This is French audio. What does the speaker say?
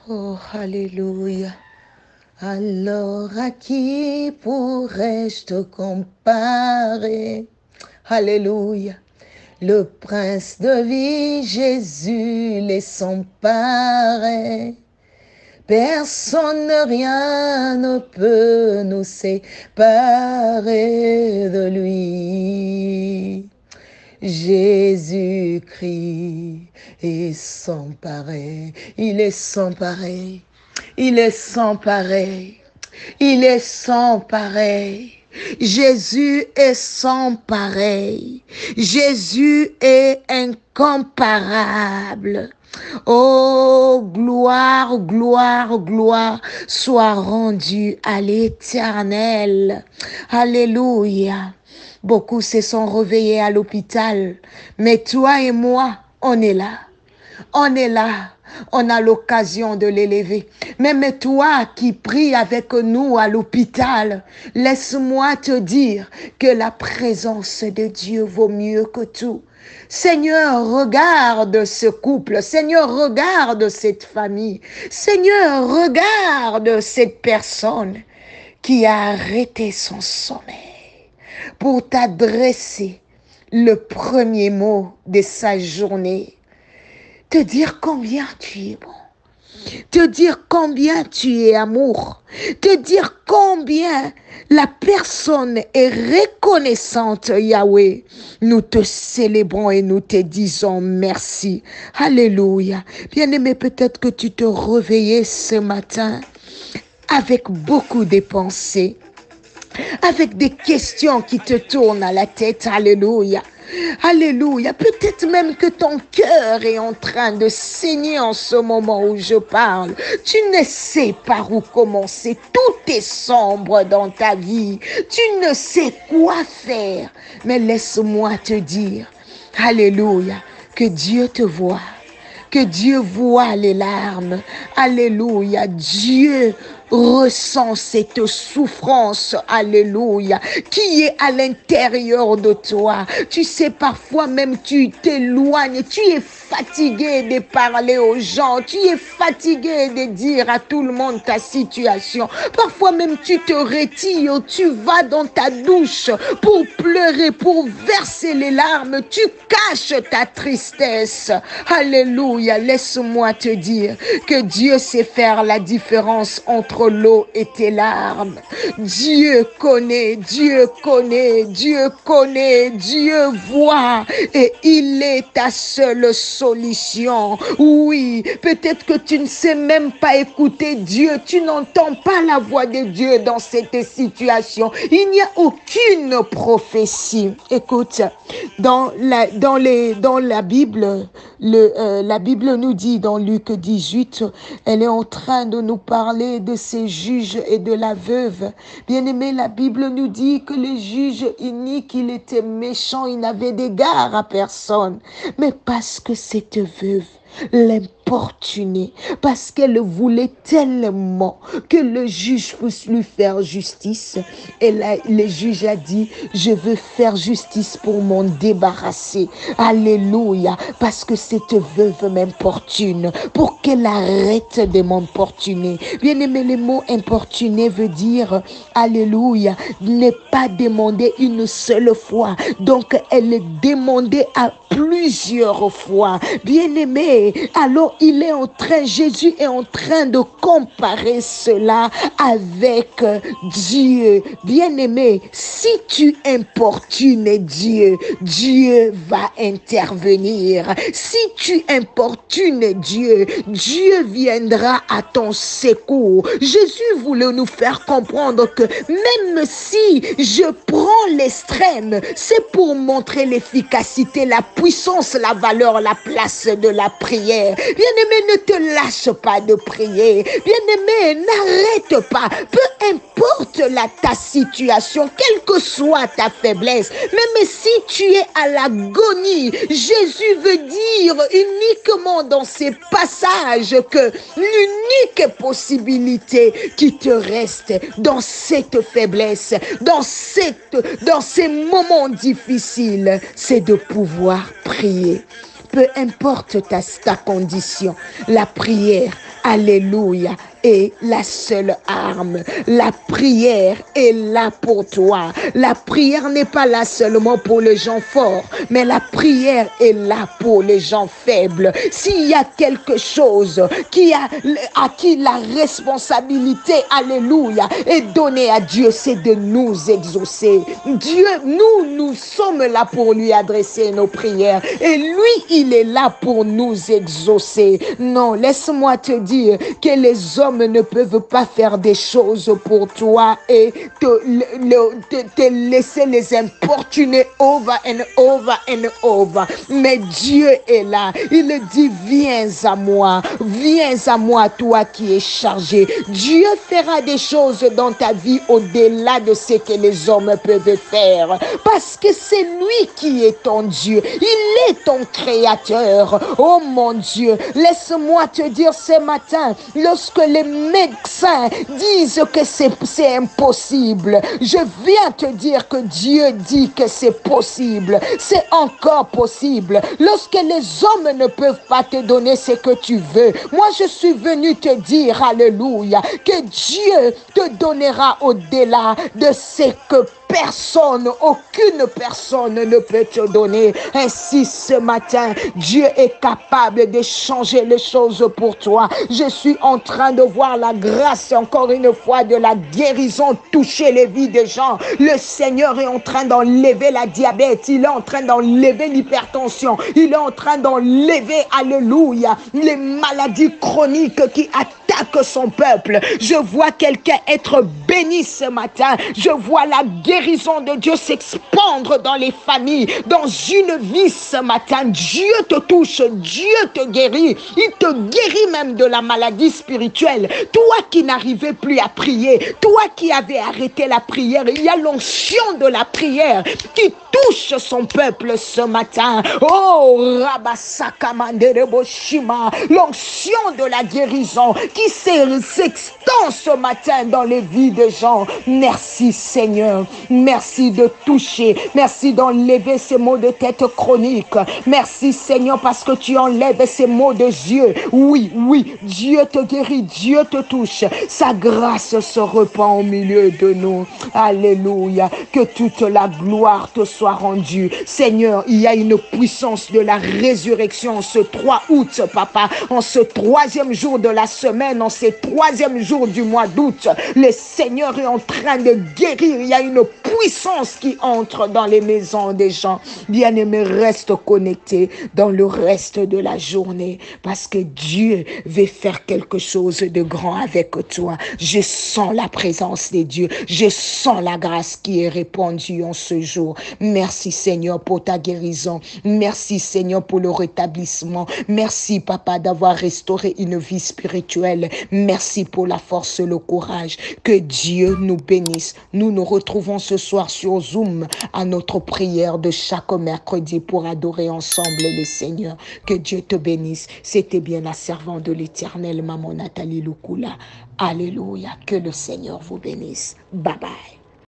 Oh, alléluia. Alors à qui pourrais-je te comparer? Alléluia. Le prince de vie, Jésus, les son pareil. Personne, rien ne peut nous séparer de lui. Jésus-Christ est sans pareil. Il est sans pareil. Il est sans pareil. Il est sans pareil. Jésus est sans pareil. Jésus est incomparable. Oh, gloire, gloire, gloire soit rendue à l'Éternel. Alléluia. Beaucoup se sont réveillés à l'hôpital, mais toi et moi, on est là. On est là. On a l'occasion de l'élever. Même toi qui pries avec nous à l'hôpital, laisse-moi te dire que la présence de Dieu vaut mieux que tout. Seigneur, regarde ce couple. Seigneur, regarde cette famille. Seigneur, regarde cette personne qui a arrêté son sommeil pour t'adresser le premier mot de sa journée. Te dire combien tu es bon. Te dire combien tu es amour. Te dire combien la personne est reconnaissante, Yahweh. Nous te célébrons et nous te disons merci. Alléluia. Bien-aimé, peut-être que tu te réveillais ce matin avec beaucoup de pensées, avec des questions qui te tournent à la tête. Alléluia. Alléluia. Peut-être même que ton cœur est en train de saigner en ce moment où je parle. Tu ne sais par où commencer. Tout est sombre dans ta vie. Tu ne sais quoi faire. Mais laisse-moi te dire, alléluia, que Dieu te voit. Que Dieu voit les larmes. Alléluia. Dieu ressent cette souffrance, alléluia, qui est à l'intérieur de toi. Tu sais, parfois même tu t'éloignes, tu es fatigué de parler aux gens, tu es fatigué de dire à tout le monde ta situation. Parfois même tu te retires, tu vas dans ta douche pour pleurer, pour verser les larmes, tu caches ta tristesse. Alléluia, laisse-moi te dire que Dieu sait faire la différence entre l'eau et tes larmes. Dieu connaît, Dieu connaît, Dieu connaît, Dieu voit et il est ta seule solution. Oui, peut-être que tu ne sais même pas écouter Dieu, tu n'entends pas la voix de Dieu dans cette situation. Il n'y a aucune prophétie. Écoute, dans la Bible, la Bible nous dit dans Luc 18, elle est en train de nous parler de ces juges et de la veuve. Bien-aimé, la Bible nous dit que les juges iniques, il était méchant, il n'avait d'égard à personne. Mais parce que cette veuve l'importunait, parce qu'elle voulait tellement que le juge puisse lui faire justice. Et là, le juge a dit, je veux faire justice pour m'en débarrasser. Alléluia, parce que cette veuve m'importune, pour qu'elle arrête de m'importuner. Bien aimé, le mot importuner veut dire, alléluia, ne pas demander une seule fois. Donc, elle demandait à plusieurs fois. Bien-aimé, alors Jésus est en train de comparer cela avec Dieu. Bien-aimé, si tu importunes Dieu, Dieu va intervenir. Si tu importunes Dieu, Dieu viendra à ton secours. Jésus voulait nous faire comprendre que même si je prends l'extrême, c'est pour montrer l'efficacité, la puissance, la valeur, la place de la prière. Bien-aimé, ne te lâche pas de prier. Bien-aimé, n'arrête pas. Peu importe ta situation, quelle que soit ta faiblesse, même si tu es à l'agonie, Jésus veut dire uniquement dans ces passages que l'unique possibilité qui te reste dans cette faiblesse, dans ces moments difficiles, c'est de pouvoir prier. Peu importe ta condition, la prière alléluia, est la seule arme. La prière est là pour toi. La prière n'est pas là seulement pour les gens forts, mais la prière est là pour les gens faibles. S'il y a quelque chose à qui la responsabilité, alléluia, est donnée à Dieu, c'est de nous exaucer. Dieu, nous sommes là pour lui adresser nos prières et lui, il est là pour nous exaucer. Non, laisse-moi te dire que les hommes ne peuvent pas faire des choses pour toi et te laisser les importuner over and over and over. Mais Dieu est là. Il dit, viens à moi, toi qui es chargé. Dieu fera des choses dans ta vie au-delà de ce que les hommes peuvent faire. Parce que c'est lui qui est ton Dieu. Il est ton créateur. Oh mon Dieu, laisse-moi te dire ce matin, lorsque les médecins disent que c'est impossible, je viens te dire que Dieu dit que c'est possible. C'est encore possible. Lorsque les hommes ne peuvent pas te donner ce que tu veux, moi je suis venu te dire, alléluia, que Dieu te donnera au-delà de ce que aucune personne ne peut te donner. Ainsi ce matin, Dieu est capable de changer les choses pour toi. Je suis en train de voir la grâce encore une fois de la guérison toucher les vies des gens. Le Seigneur est en train d'enlever la diabète, il est en train d'enlever l'hypertension, il est en train d'enlever, alléluia, les maladies chroniques qui attaquent son peuple. Je vois quelqu'un être béni ce matin. Je vois la guérison de Dieu s'expandre dans les familles, dans une vie ce matin. Dieu te touche, Dieu te guérit. Il te guérit même de la maladie spirituelle. Toi qui n'arrivais plus à prier, toi qui avais arrêté la prière, il y a l'onction de la prière qui touche son peuple ce matin. Oh, Rabasakamandereboshima, l'onction de la guérison qui s'extend ce matin dans les vies des gens. Merci Seigneur, merci de toucher, merci d'enlever ces maux de tête chroniques. Merci Seigneur parce que tu enlèves ces maux de yeux. Oui, Dieu te guérit, Dieu te touche. Sa grâce se répand au milieu de nous. Alléluia, que toute la gloire te soit rendue. Seigneur, il y a une puissance de la résurrection en ce 3 août, papa, en ce 3e jour de la semaine, en ce 3e jour du mois d'août. Le Seigneur est en train de guérir. Il y a une puissance qui entre dans les maisons des gens. Bien-aimé, reste connecté dans le reste de la journée parce que Dieu veut faire quelque chose de grand avec toi. Je sens la présence de Dieu. Je sens la grâce qui est répandue en ce jour. Merci Seigneur pour ta guérison. Merci Seigneur pour le rétablissement. Merci Papa d'avoir restauré une vie spirituelle. Merci pour la force et le courage. Que Dieu nous bénisse. Nous nous retrouvons ce soir sur Zoom à notre prière de chaque mercredi pour adorer ensemble le Seigneur. Que Dieu te bénisse. C'était bien la servante de l'Éternel, Maman Nathalie Lukula. Alléluia. Que le Seigneur vous bénisse. Bye bye.